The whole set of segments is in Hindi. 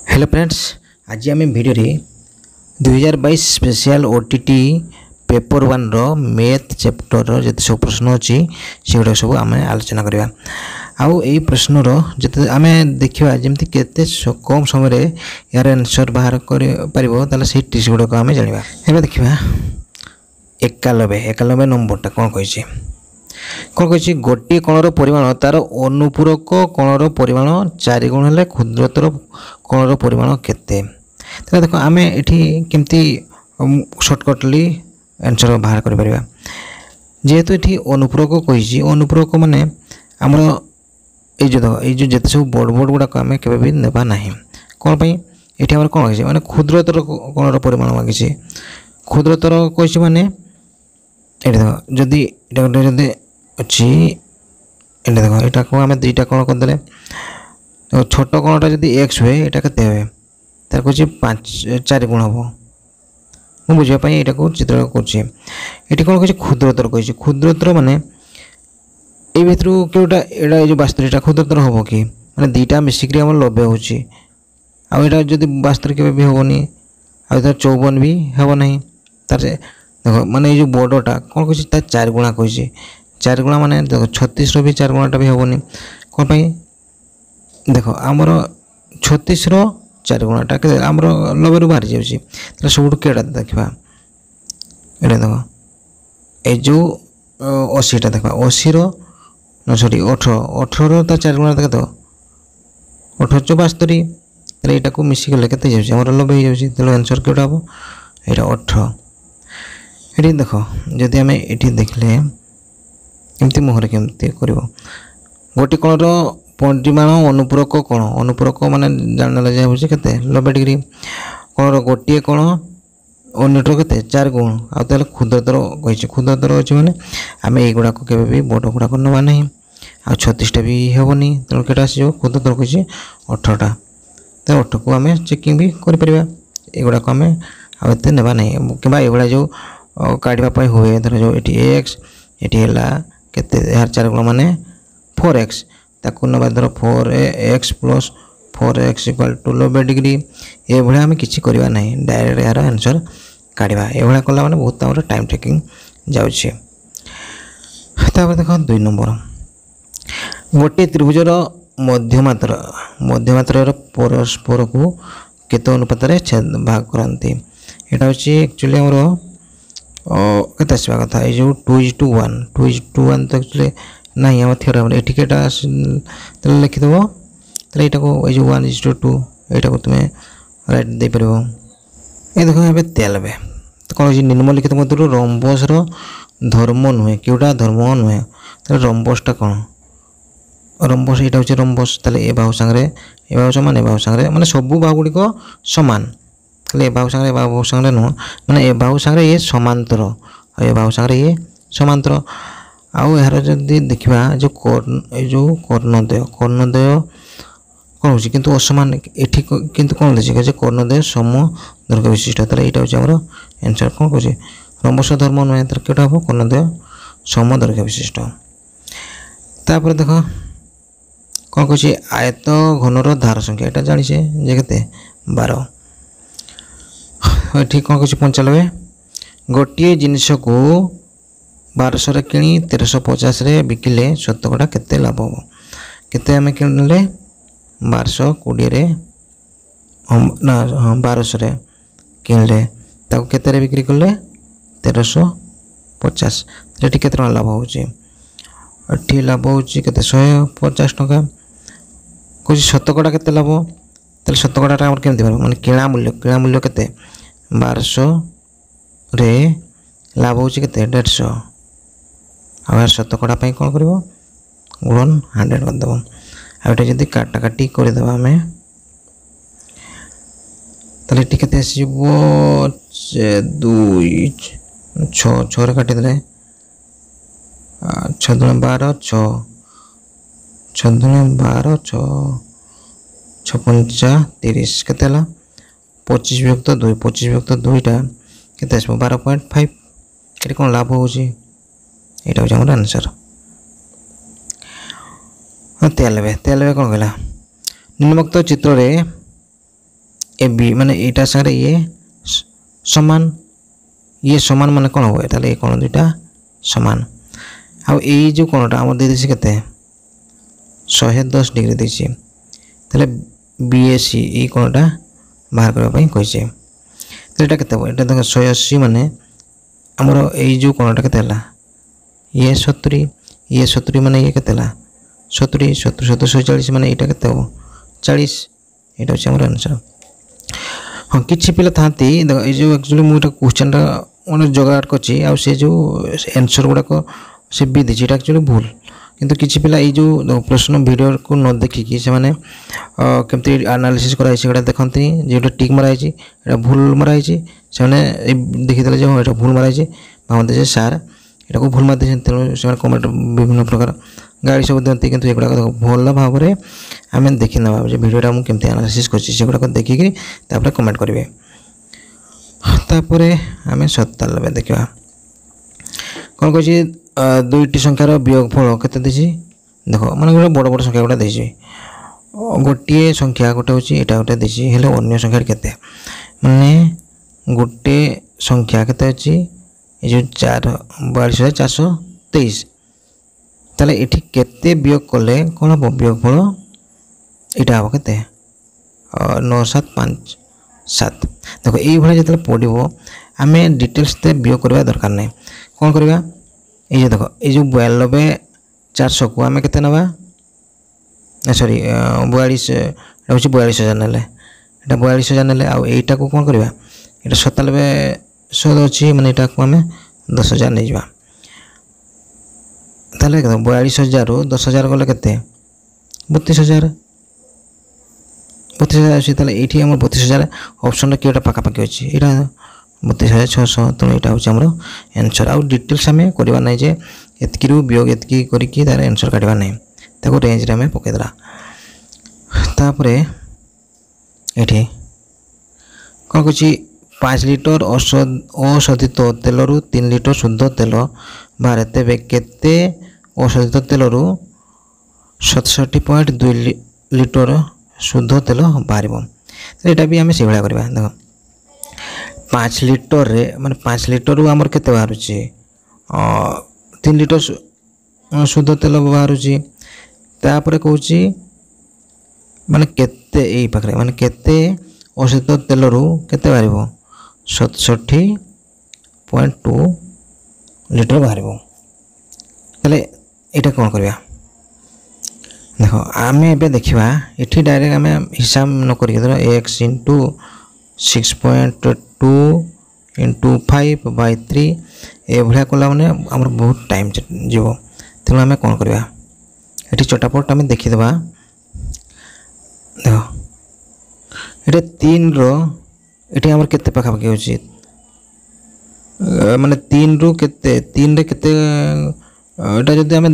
हेलो फ्रेंड्स, आज आम भिडियो 2022 स्पेशल ओटीटी पेपर 1 रो मैथ चैप्टर जिते सब प्रश्न अच्छी से गुड़ा सब आम आलोचना करवा। आउ यही प्रश्न जिते आम देखा जमी केते कम समय यार आंसर बाहर कर से ट्रिक्स गुड़ाक आम जाना। ए देखा 91 नंबरटा कौन कही कौन कही गोटे कणर परिमाण तार अनुपूरक कणर परिमाण 4 गुण है क्षुद्रतर कणर परिमाण केते। देखो आम ये केमती सर्टकटली आंसर बाहर कर जेहेतु ये अनुपूरक कही अनुपूरक माने आमर ये जिते सब बड़ बड़ गुड़ाक आम के नेबा ना कौन ये आम कौन कही मैंने क्षुद्रतर कणर परिमाण मांगी क्षुद्रतर कही माने देख जदि अच्छी देख यहाँ को आम दुईटा कण करदे छोट कणटा जब एक्स हुए यहाँ के तार कहे 4 गुण हम मुझे बुझापी यहाँ को चित्र कर कौन कही क्षुद्रतर कही क्षुद्रतर माने ये भितर कौटा यहाँ जो 72 क्षुद्रतर हम कि मैंने दुईटा मिसिक आम 90 हो यहाँ जब 72 के भी हेनी आ 54 भी हम ना तार देख माने जो बड़टा कौन कही 4 गुणा कही 4 गुणा माने देख 36 भी 4 गुणाटा भी हेनी कौन देख आमर 36 4 गुणाटा आमर 90 बाहर जाऊँगी सब केटा देखा ये देख ये जो 80टा देख 80 न सॉरी 18 तार 4 गुणा देख तो 18 72 यहाँ को मिसिकले के आमर 90 हो जाए आंसर केटा हम यहाँ 18 ये देख जदि आम ये देखले एमती मुहर केमती कर गोटे कणर परिमाण अनुपूरक माने जान जाए के 90 डिग्री कणर गोटे कण अन्यटर के 4 गुण आते क्षुद्रतर कही क्षुद्रतर अच्छे मैंने आम युड़ाक के बड़ गुड़ाक नवा ना आ 36टा भी हेनी तेणु केटा आस क्षुद्रतर कही 18टा तो 18 को आम चेकिंग भी करुड़ाक आम आते ना ना कि युवा जो काढ़ापी हुए धर जो ये एक्स ये केते यार 4 गुण माने 4x ताकू नवा धर 4x plus 4x equal to 90 degree ये भाया आम कि करवा ना डायरेक्ट यार आंसर काढ़ा ये कला मैंने बहुत आम टाइम टेकिंग जाऊँगी। देख 2 नंबर गोटे त्रिभुजर मध्यमात्र परस्पर को केते अनुपात भाग करती यहाँ हूँ एक्चुअली आमर के आसवा कथा ये जो 2:1 तो एक्चुअली ना आम थ्योरम ये टिकेटा लिखिदेव तो यहाँ को ये 1:2 यहाँ को तुम्हें राइट दे पार ये देख ये 93 तो कौन हो निम्नलिखित मध्य रंबसर धर्म नुहे कौटा धर्म नुहे तो रंबसटा कौन रंबस यहाँ हूँ रंबस ताले ए बाहु सांगे ए बाहु सामान ए बाहु सांगे माने सबू बाहु गुड़िक सामान खाली ए बाहु सांगे नुह मैंने ए बाहु सांगे ये समांतर ए बाहु सांगे ये समांतर आउ यार जदि देखा जो कर्णदय कौन हो कि असमान ये कितु कौन देखिए कर्णदय सम दर्घ्य विशिष्ट तार यहाँ हूँ आमर आंसर कौन कहे रंबस धर्म नुहे तार कौटा हम कर्णदय सम दर्घ्य विशिष्ट। तापर देख कौन कहे आयत घनर धार संख्या यहाँ जाचे जे के 12 ठीक कौन कहे 95 गोटे जिनस को 1200 किणी 1350 बिकिले शतकड़ा केते लाभ हम केते आम किणले 1220 ना हाँ 1200 किणले ताको केते बिक्री कले 1350 ये केते लाभ होठी लाभ होची केते 150 टका कौन शतकड़ा केते लाभ तेल शतकड़ा आम केमती माने किणा मूल्य केते 1200 रे लाभ होची केते 150 आ शतकड़ा कौन कर गुणन 100 करदेव आटे जब काटाकाटी करदे आम ताले के आसो 2 6 काटिदे 6 × 12 6 6 × 12 6 6 5 30 के 25 विभक्त 2 25 विभक्त 2टा के 12.5 ये कौन लाभ हो यहाँ हूँ आम आंसर। 93 कौन कहला निम्नोक्त चित्र ए बी माने एटा सारे ये समान माने कौन हो ताले कोण दुटा समान आउ ए जो कोणटा हमर दे देसी केते 110 डिग्री देसी ताले बीएसी ए कोणटा बाहर करबा पई कहिसे तो एटा केते एटा देख 180 माने हमर ए जो कोणटा केते हला ये 70 माने ये केते हला 70 140 माने एटा केते हो 40 एटा होचे हमर आंसर। हाँ किसी पिला थांती देखो ये जो एक्चुअली मुझे क्वेश्चन टा उन्हें जोगाड़ करछि आ से जो आंसर गुड़ाक से भी देछि एटा एक्चुअली भूल किंतु किसी पिला ये जो प्रश्न वीडियो को न देखिकी से माने केमती एनालिसिस कराई से एटा देखंती जेटा टिक मराई छि एटा भूल मराई छि से माने देखि देले जे एटा भूल मराई छि भावते जे सर एटा को भूल मार देछन तेनु से कमेंट विभिन्न प्रकार गाड़ी सब दिखती किंतु एगुड़ा भल भाव में आम देखी ना भिडियोटा मुझे केमती एनालिसिस कर सेगुड़ा देखिकी कमेंट करेंगे तापर आम 97 देखा कौन कही दुईटी संख्यार वियोगफल केते देछि देखो माने गोटे बड़ बड़ संख्या गोटे देछि गोटे संख्या गोटे हूँ यहाँ गोटे देछि हेले अन्य संख्या केते माने गोटे संख्या केते अछि ये जो 4,42,423 ताले एठी केते वियोग कले कौन हम वियोगफल यहाँ हम के 9757 देखो ये जो पढ़ो आम डिटेल्स वियोग करवा दरकार नहीं कौन करवा ये देखो ये जो 92,400 को आम के नवा सॉरी 42,000 ना 42,000 ना आईटा को कौन करवा ये 97,100 अच्छी माने यहाँ को आम 10,000 नहीं जावा ताले 42,000 रू 10,000 गले केते 32,000 अच्छी ताले ये आम 32,000 ऑप्शन किटा पाखापाखि अच्छी यहाँ 32,600 तेणु यहाँ हूँ आम आंसर आउ डिटेल्स आम करवा ना जे एतकी वियोग एतकी करके तार आंसर काटवा ना ताको रेंज आम पकईदेला तापर ये कौन कह 5 लिटर अशोधित तेल रु 3 लिटर शुद्ध तेल बाहर तेरे केते अशोधित तेल रु 67.2 लिटर शुद्ध तेल बाहर यहाँ भी आम से भाया करवा देख 5 लिटर रे माने 5 लिटर रु आमर केते बाहर 3 लिटर शुद्ध तेल बाहर तापर कहूँ माने केते यही पाखे माने केते अशोधित तेल रु केते बाहर 67.2 लिटर बाहर ताले यहाँ कौन करवा देख आम ए देखा ये डायरेक्ट आम हिसाब न करके धर x इंटू 6.2 इंटू 5/3 ये कला मैंने आम बहुत टाइम जीव तेणु आम कौन करवा ये चटापट आम देखीदे देख ये 3 रो ये आम केते पाखापाखि होची माने 3 रु केते 3 रे केते एटा जदि आम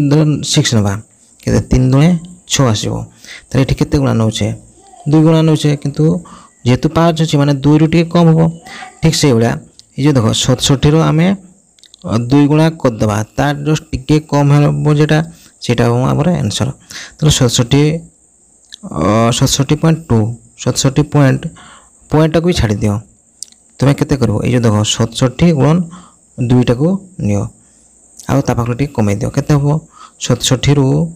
6 नबा केते 3 दुणे 6 आसीबो त एठी केते गुणा नउछे 2 गुणा नउछे किंतु जेतु 5 अछि माने 2 रु टिके कम होबो ठीक से बडा ये जो देखो 67 रो आम 2 गुणा कर दबा तार जो टिके कम हेबो जेटा सेटा हो हमर आंसर तो 67.2 पॉइंट को भी छाड़ी दियो तुम्हें केते करबो ये जो देखो 67 गुणन 2 टा को नियो आउ ता पाखले टिके कमे दियो केते हो 67 रु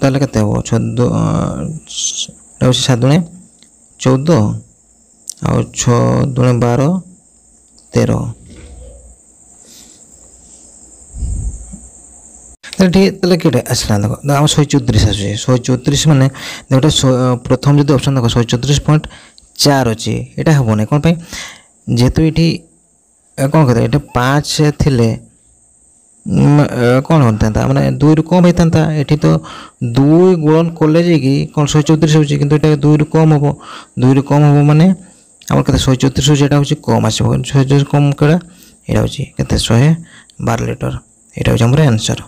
ताले केते हो 7 दुणे 14 आउ 6 दुणे 12 13 ताले केटे आसला देखो आम 134 आसे 134 माने देखो प्रथम जो ऑप्शन देखो 134.4 अच्छी यहाँ हम ना कौन जेहेतु ये कौन कहते ये 5 थिले कौन होता माने 2 रु कम होता ये तो 2 गुणन कले जाकि कौन 134 हो कि 2 रु कम हम 2 रु कम हम माने आम के 134 हो कम आसो 134 कम कड़ा यहाँ हूँ के 112 लिटर यहाँ हूँ आम आंसर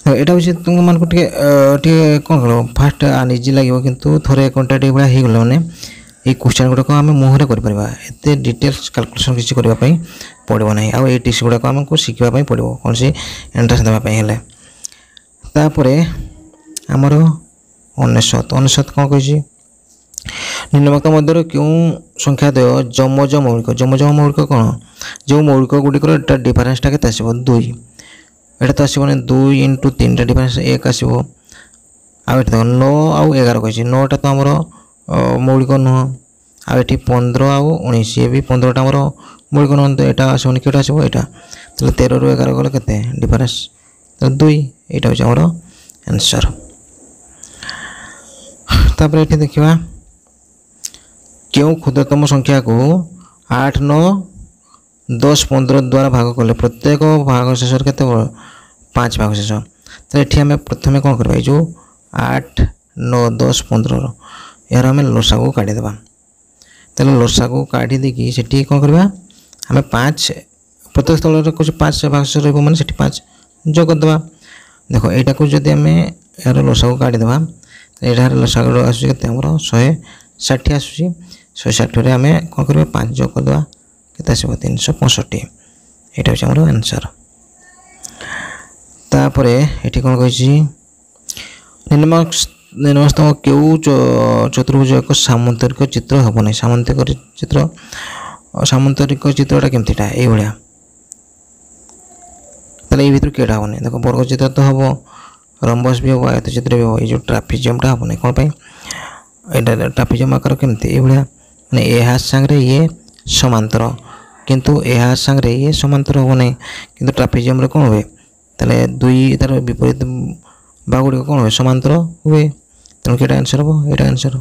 यहाँ हूँ तुम मान को कौन कह फास्ट इजी लगे कितु थे कंटाक्ट ये गला मैंने ये क्वेश्चन गुड़ाक आम मुहर करते डिटेल्स कैलकुलेशन किसी करने पड़ो ना आउ ये टिप्स गुड़ाक आमको शिखापी पड़ो कौन सी एंट्रेंस देवाई तापर आमर 99 कौन कही निम्नलिखित मध्य क्यों संख्याद्वय जमज मौलिक कौन जो मौलिक गुड़िक डिफरेन्सटा के आसो 2 एटा तो आसो 2 इंटू 3 टा डिफरेन्स 1 आसो आठ देख 9 आउ 11 कही 9टा तो आमर मौलिक नुह आठ 15 आउ 19 ये भी 15टा आमर मौलिक नुह तो यहाँ आसोनी कि आसो यहाँ तो 13 ରୁ 11 गले के डिफरेन्स तो 2 यहाँ हूँ आमर आंसर। तापर ये देखा क्यों क्षुद्रतम संख्या को 8 9 10 15 द्वारा भाग कले प्रत्येक भाग शेष के 5 भाग शेष तो ये आम प्रथम कौन करवा जो 8 9 10 15 यार आम लसा को काढ़ीदे तो लसा को काढ़ी देकी से कौन करवा आम 5 प्रत्येक स्थल कुछ 5 भाग शेष रोने से 5 जोगदेवा देख यहाँ को जब आम यार लसा को काढ़ीदे यहाँ लसा आसमें 160 आसूँ 160 आम कौन कर 5 जोग करदे के 365 यहाँ हूँ आमर आंसर। तापर ये कौन कही निम्नलिखित क्यों चतुर्भुज एक सामांतरिक चित्र हम ना सामांतरिक चित्रटा केमतीटा ये ताले ये किटा हम देख वर्ग चित्र तो हम रंबस भी हम आयत चित्र भी हम ये जो ट्राफिजमटा हम ना कौन यहाँ ट्राफिजम आकार केमती ये मैंने यह सांगे ये समांतर किंतु यह सांगे ये समांतर हम ना कि ट्राफिजम कौन हुए ताले दुई तार विपरीत बागुड़ी कौन हुए समांतर हुए तेणु कि आंसर हम यहाँ आंसर।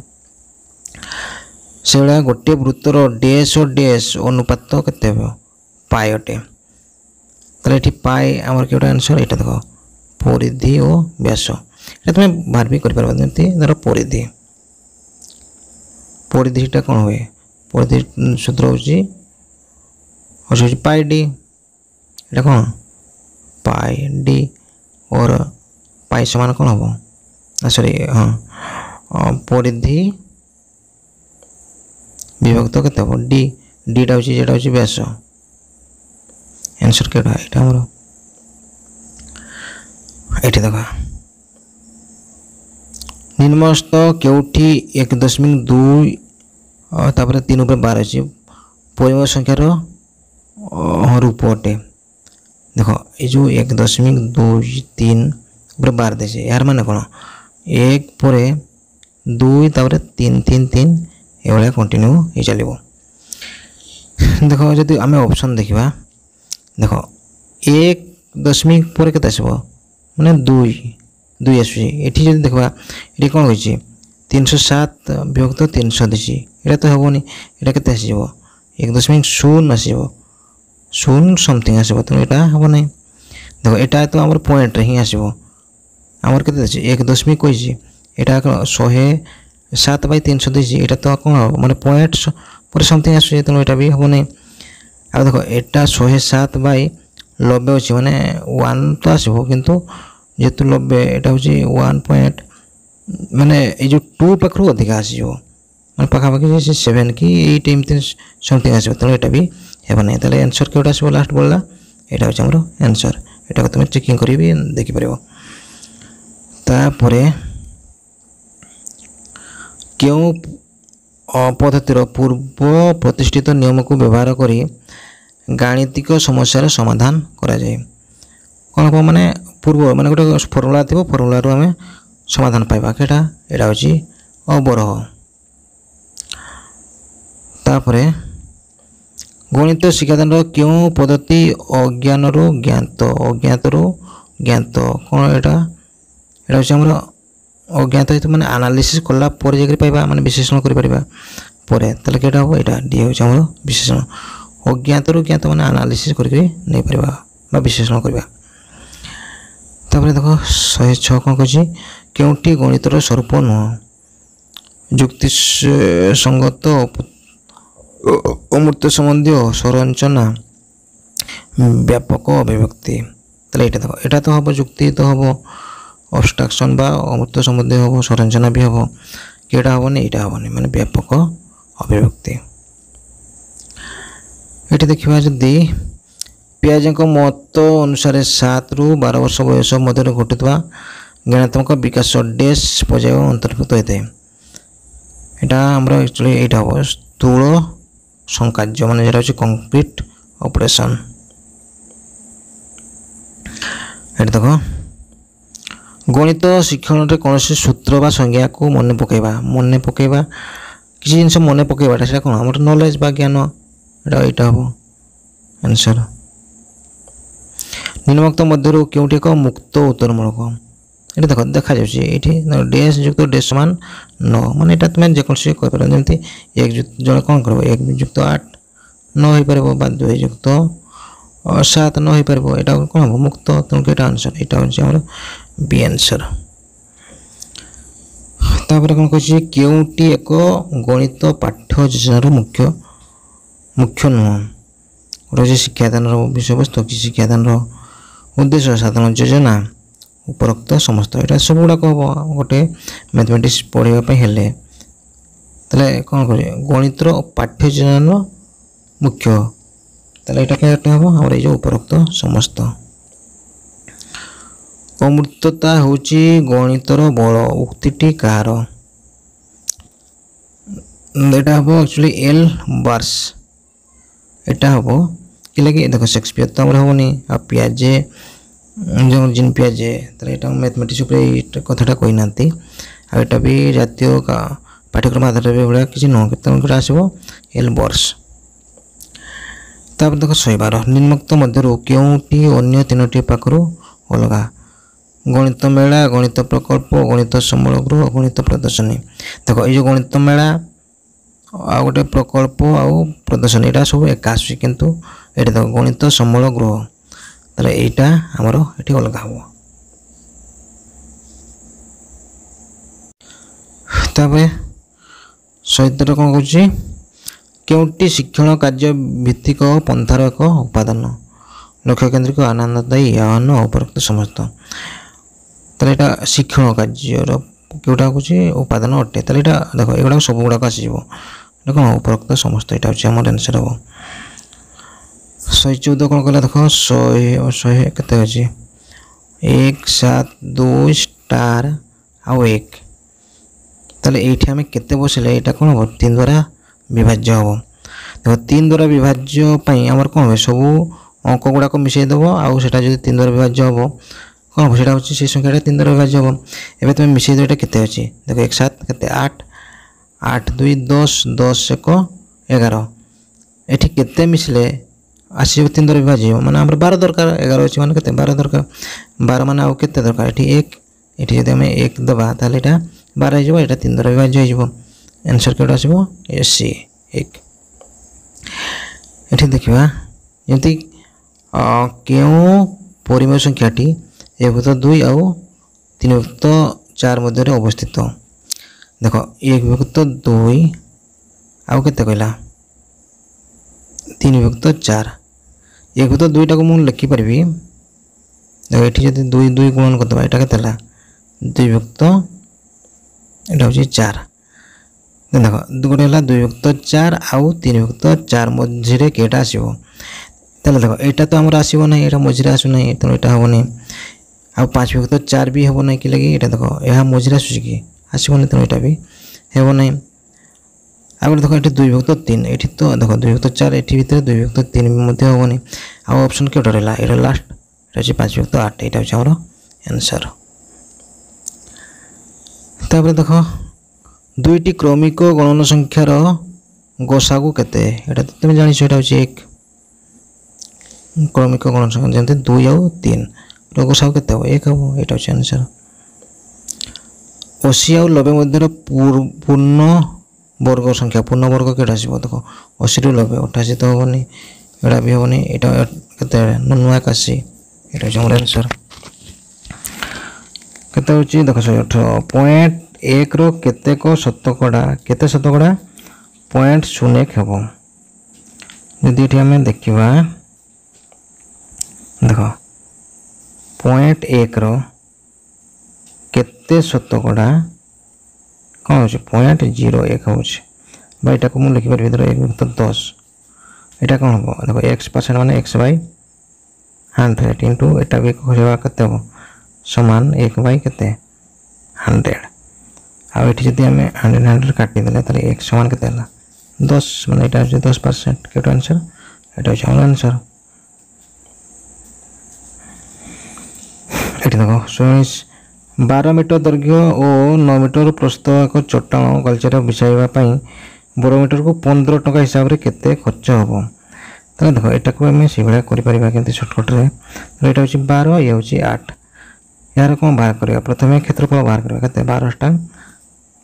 से भाया गोटे वृत्तर डैश और डैश अनुपात के पाए अटे ताले ये पाए आमर कि आंसर यहाँ देख परिधि और व्यास ये तुम बाहर भी कर धर परिधि परिधिटा कौन हुए परिधि सूत्र हूँ पाई डी ये कौन पाई डी और पाई समान कौन हम सॉरी हाँ परिधि विभक्त के डी डीटा हूँ व्यास आंसर केटा यहाँ आमर ये देखा निम्नलिखित केउठी 1.2 तापर 3 ऊपर 12 अच्छी परिमेय संख्यार रूप अटे देख ये जो 1.23 ऊपर 12 देছে यार माने कौन 1 पर 2 तापर 3 3 3 ये कंटिन्यू हो चलो देख जदि आम ऑप्शन देखा देख 1 पर के मैंने 2 आसूँ ये देखा ये कौन हो 307 विभक्त 300 देसी यहाँ तो हेनी यहाँ के आसो 1.0 आसो 0 समथिंग आसो तेणु यहाँ हम ना देख यहाँ तो आम पॉइंट हिं आसो आमर के 1 कही यहाँ 107 बाई 300 देसी यहाँ तो कौन माने पॉइंट पर समथिंग आसूँ तेणु यहाँ भी हम ना आ देख यहाँ 107 बाई 90 अच्छी माने 1 तो आसो किंतु जेतु 90 यहाँ हूँ 1 पॉइंट माने ये 2 पाखु अधिक आसो मैं पाखापाखि 7 कि 8 एमती समथिंग आसो तेणु यहाँ भी हे ना तेल आंसर के आसो लास्ट बोलला यहाँ हूँ आमर आंसर यहाँ तुम चेकिंग कर देखिपर। तापर क्यों पद्धतिर पूर्व प्रतिष्ठित नियम को व्यवहार करी गाणितिक समस्यार समाधान करा जाए कौन हम माने पूर्व माने गोटे फर्मुला थी फर्मुला आम समाधान पाइबा केटा यहाँ हूँ अवरोह। तापर गणित शिक्षादान क्यों पद्धति अज्ञान ज्ञात ज्ञात कौन यहाँ हूँ आमर अज्ञात हेतु मैंने एनालिसिस कला पाइबा माने विश्लेषण करें क्या हम यहाँ डी हूँ आमर विश्लेषण अज्ञात ज्ञात मैंने एनालिसिस कर विश्लेषण करवा। तापर देख 106 कौन कही क्योंटी गणितर स्वरूप नुह जुक्ति संगत अमूर्त संबंधी संरचना व्यापक अभिव्यक्ति ताले ये देख यहाँ तो हम जुक्ति तो हम अब्स्ट्रक्शन बा अमूर्त संबंधी हम संरचना भी हम कि हेनी यहाँ हेनी माने व्यापक अभिव्यक्ति। ये देखा जदि पियाज मत अनुसार 7 ରୁ 12 वर्ष बयस मध्य घटुवा ज्ञानात्मक विकास डैश पर्याय अंतर्भुक्त होता है এটা আমরা एक्चुअली এইটা হবো স্থূল সংকার্য মানে যেটা হচ্ছে কংক্রিট অপারেশন। এটা দেখো গণিত শিক্ষণରେ କୌଣସି ସୂତ୍ର ବା ସଂଜ୍ଞାକୁ ମନେ ପକାଇବା କିଛି ଜିନିଷ ମନେ ପକାଇବାଟା ସେଇଟା କ'ଣ ଆମର ନଲେଜ ବା ଜ୍ଞାନ। ଏଇଟା ହେବ ଆନ୍ସର। ନିମ୍ନୋକ୍ତ ମଧ୍ୟରୁ କେଉଁଠି ଏକ ମୁକ୍ତ ଉତ୍ତରମୂଳକ ଏଠି ଦେଖାଯାଉଛି ଏଇଠି ଡେସ୍ ଯୁକ୍ତ ଡେସ୍ ସମାନ 9 ମାନେ ଏଇଟା ତୁମେ ଯେକୌଣସି କହିପାରିବ ଯେମିତି 1 ଜଣେ କ'ଣ କରିବ 1 ଯୁକ୍ତ 8 9 ହୋଇପାରିବ ବା 2 ଯୁକ୍ତ 7 9 ହୋଇପାରିବ। ଏଇଟା କ'ଣ ହେବ ମୁକ୍ତ ତେଣୁ ଏଇଟା ଆନ୍ସର। ଏଇଟା ହେଉଛି ଆମର बी आंसर। तापर कौन कह केउटी एक गणित पाठ्य योजनार मुख्य नुह रोजे शिक्षादान विषय वस्तु कि शिक्षादान उद्देश्य साधारण योजना उपरोक्त समस्त यहाँ सब गुड़ाक हम गोटे मैथमेटिक्स पढ़ाई हेले कौन कर गणितर पाठ्य योजनार मुख्य यहाँ क्या हम आम ये उपरोक्त समस्त। अमूर्तता होची गणितर बल उक्तिटी कहार एटा हम एक्चुअली एल बार्स एटा हम कि देखो शेक्सपियर तो आम हेनी आ पियाजे जो जिन पियाजे यहाँ मैथमेटिक्स कथाटा कही ना आटा भी जातीय पाठ्यक्रम आधार भाया किसी नुह तेनाली आसो एल बार्स। तापर देखो 112 निम्नोक्त मध्य केउटी अन्य 3टी पाखर अलग गणित मेला गणित प्रकल्प गणित समूल गृह गणित प्रदर्शनी। देखो ये गणित मेला आ गोटे प्रकल्प आउ प्रदर्शनी यहाँ सब एक आसुची किंतु ये देखो गणित समूल गृह ताले एटा हमर एठी अलग हम। तापर 113 कौन कह केउटी शिक्षण कार्य भित्तिक पंथार एक उपादान लक्ष्य केन्द्रिक आनंददायी आह्वान उपरोक्त समस्त यहाँ शिक्षण कार्यर कौटा हूँ उपादान अटे यहाँ देखो ये सब गुड़ाक आसो कौन उपरोक्त समस्त यहाँ हूँ आम आंसर हम। 114 कौन कहला देख 100 केते अच्छी 1 7 2 स्टार आउ 1 ताले ये आम केते बसले यहाँ कौन हम 3 द्वारा विभाज्य हम। देखो 3 द्वारा विभाज्य आमर कौन हे सब अंक गुड़ाक मिसईदेव आउ से 3 द्वारा विभाज्य हम कौन हम सीटा से संख्या 3 द्वारा विभाज्य हम। एवं तुम मिसई दो केते अच्छी देखो 1 7 केते 8 8 2 10 10 1 11 एठी केते मिसले आसो 3 द्वारा विभाज्य माने आम 12 दरकार 11 अच्छी माने केते 12 दरकार 12 माने आउ केते दरकार एठी 1 एठी जदि हम 1 दबा ताले एटा 12 हो जाए 3 द्वारा विभाज्य हो आंसर केटा आसो ए सी 1। एठी देखिबा जंती केउ परिमेय संख्याटी 1/2 आउ 3/4 मध्य अवस्थित देख 1/2 आउ केते कहला 3/4 1/2 टाक मुझे लिखिपारि देख ये जब 2 2 गुणन करदे यहाँ के 2/4 देख गोटे है 2/4 आउ 3/4 मझे केटा आसो तेल देख यहाँ तो आमर आसो ना यहाँ मझे आसूना तेणु यहाँ हेनी आ 5/4 भी हम ना कि लगे ये देख यह मझे आसूँ कि आसोनी तेणु यहाँ भी हेब ना आ गए देख ये 2/3 ये तो देख 2/4 ये भितर 2/3 भी हेनी आउ ऑप्शन केटा रहा ये लास्ट ये 5/8 यहाँ हूँ आमर आंसर। तापर देख 2टी क्रमिक गणन संख्यार गसागु केते एटा तुम जानी ये हूँ 1 क्रमिक गणन संख्या जमी 2 आउ 3 गसागु केते हम 1 हम यहाँ हूँ आंसर। 80 आउ 90 मध्य पूर्ण वर्ग संख्या पूर्ण वर्ग केटा आसो देख 80 ରୁ 90 88 तो हेनी यहाँ भी हेनी यहाँ के 89 यहाँ हूँ आम आंसर। केते हूँ देख 118.1 रो केतेक शतकड़ा केते शतकड़ा 0.01 हेब जदि ये आम देखा देख 0.1 रो केते शतकड़ा कौन हो 0.01 हो यहाँ को मुझे लिखिपारि धर 1/10 यहाँ कौन हम देखो x% माने x/100 इंटू यहाँ भी के हम सामान 1/100 आउ ये जब आम 100 काटिदेले ताले x समान के 10 मैंने यहाँ हूँ 10% के आंसर यहाँ हूँ आम आंसर। ये देख 12 मीटर दैर्घ्य और 9 मीटर प्रस्थ एक चट्टाण कल्चर बिछाइवाई बरोमीटर को 15 टका हिसाब से केते खर्च हम। तो देख यहाँ आम से भाया कर सर्टकट्रे। तो यहाँ हूँ 12 ये हूँ 8 यार कौन बाहर करवा प्रथम क्षेत्रफल बाहर करवा के 12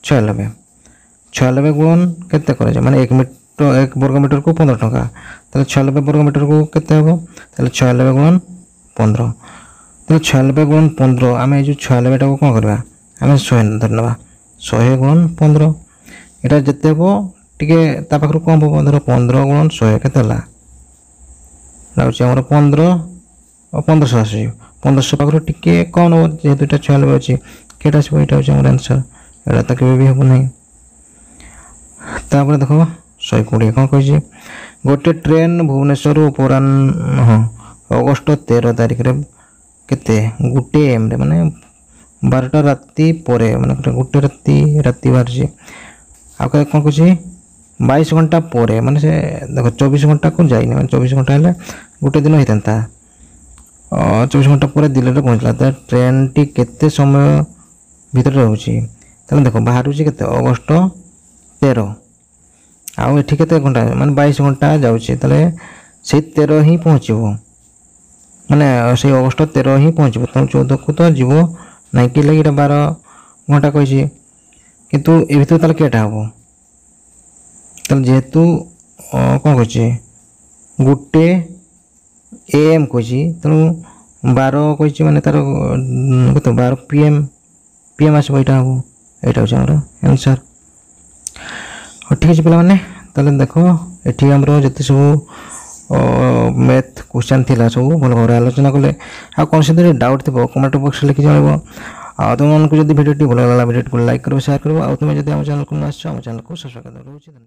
96 96 गुणन केते कर माने 1 वर्ग मीटर को 15 टका। तो 96 वर्ग मीटर को केते हम तो 96 गुणन 15। तो 96 गुणन 15 आम जो 96 टाक कौन करवा आम 100 धरना 100 गुणन 15 यहाँ जिते हम टे पाखर कम हम धर 15 गुणन 100 के आमर 15 1500 आस 1500 पाखर टे कौन हम जेहेतु यहाँ 96 अच्छी के यहाँ हूँ आंसर यहाँ तो केवे भी हम ना। तापर देख 120 कौन कही गोटे ट्रेन भुवनेश्वर अपराह्न हाँ अगस्ट 13 तारिख रे केते गोटे एम रे माने 12टा राति परे माने गोटे राति बाहर आ कौन कह 22 घंटा पर माने से देख 24 घंटा को जाइए मैंने 24 घंटा है गोटे दिन होता 24 घंटा पर दिल्ली में पहुँचला। तो ट्रेन टी केते समय भितर रोचे तेल देख बाहर के अगस्ट 13 आउ ये के घंटा माने 22 घंटा जाऊँचे से 13 ही पहुँचब माने से अगस्ट 13 ही पहुँचब। तेणु 14 को तो जीव ना कि लगे 12 घंटा कही किंतु ए भर ताल केटा हम तो जेहेतु कौन कहे गोटे एम कही तेणु 12 कही माने तार कत 12 पीएम आसब यहाँ हम यहाँ हूँ आम आंसर। ठीक है पे ताले देख ये आमर जिते सब मैथ क्वेश्चन थी सब भल भाव आलोचना कले आ कौन से डाउट थी कमेंट बॉक्स लिखि जन आ तुमको जब भिडियो भल लगा भिडियो को लाइक करो शेयर करो आ तुम जब आम चैनल को आम चैनल को सब्सक्राइब कर।